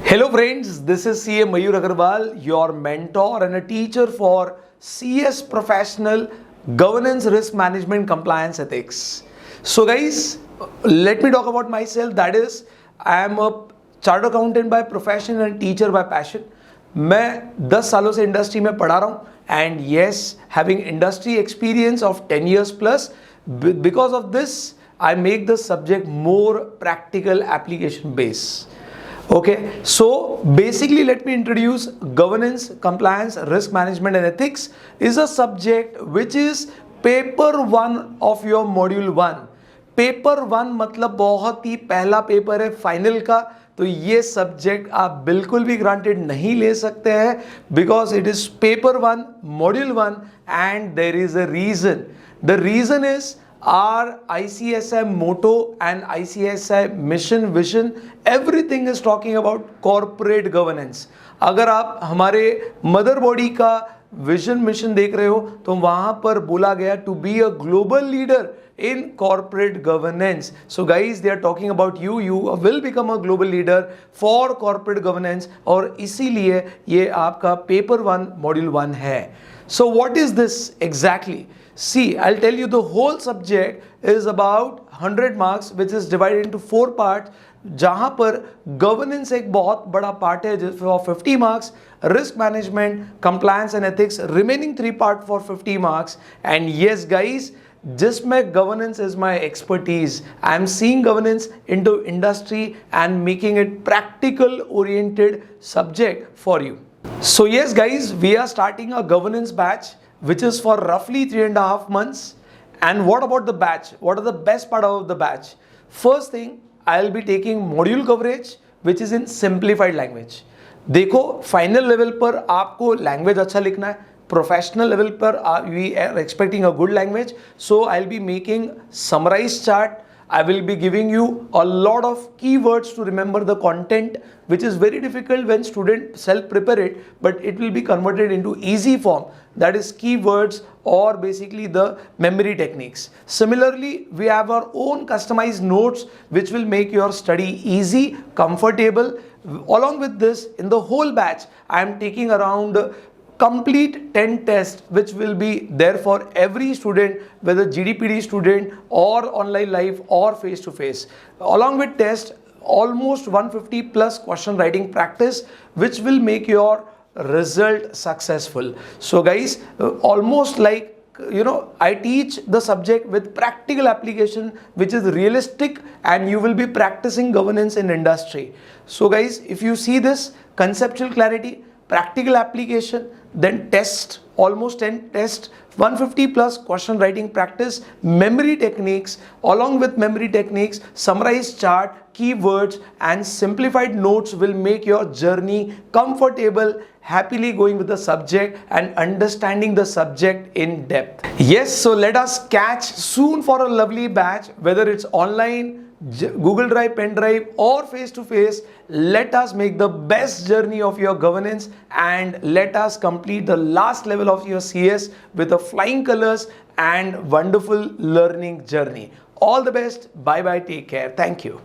Hello friends, this is CA Mayur Agarwal, your mentor and a teacher for CS Professional Governance, Risk Management, Compliance, Ethics. So guys, let me talk about myself. That is, I am a chartered accountant by profession and teacher by passion. मैं 10 सालों से industry में पढ़ा रहा हूँ and yes, having industry experience of 10 years plus. Because of this, I make the subject more practical, application based. Okay, so basically let me introduce governance, compliance, risk management and ethics is a subject which is paper 1 of your module 1. Paper 1 मतलब बहुत ही पहला paper है final का, तो ये subject आप बिल्कुल भी ग्रांटेड नहीं ले सकते हैं because it is paper 1 module 1 and there is a reason. The reason is our ICSI motto and ICSI mission vision, everything is talking about corporate governance. अगर आप हमारे मदर बॉडी का विजन मिशन देख रहे हो तो वहां पर बोला गया to be a global leader in corporate governance. So guys, they are talking about you will become a global leader for corporate governance और इसीलिए ये आपका पेपर 1 मॉड्यूल 1 है. So what is this exactly? See, I'll tell you the whole subject is about 100 marks which is divided into 4 parts. जहाँ पर governance एक बहुत बड़ा पार्ट है for 50 marks, risk management, compliance and ethics remaining 3 part for 50 marks. And yes guys, जिसमें governance is my expertise. I am seeing governance into industry and making it practical oriented subject for you. So yes guys, we are starting a governance batch which is for roughly 3.5 months. And what about the batch? What are the best part of the batch? First thing, I'll be taking module coverage which is in simplified language. देखो, final level पर आपको language अच्छा लिखना है, professional level पर we are expecting a good language. So I'll be making summarized chart. I will be giving you a lot of keywords to remember the content, which is very difficult when students self-prepare it, but it will be converted into easy form. That is keywords or basically the memory techniques. Similarly, we have our own customized notes, which will make your study easy, comfortable. Along with this, in the whole batch, I am taking around complete 10 tests which will be there for every student, whether GDPD student or online live or face to face. Along with test, almost 150 plus question writing practice which will make your result successful. So guys, almost like I teach the subject with practical application which is realistic and you will be practicing governance in industry. So guys, if you see this conceptual clarity, practical application, then test, almost 10 tests, 150 plus question writing practice, memory techniques, along with memory techniques, summarized chart, keywords and simplified notes will make your journey comfortable, happily going with the subject and understanding the subject in depth. Yes, so let us catch soon for a lovely batch, whether it's online, Google Drive, pen drive or face to face. Let us make the best journey of your governance and let us complete the last level of your CS with the flying colors and wonderful learning journey. All the best. Bye bye. Take care. Thank you.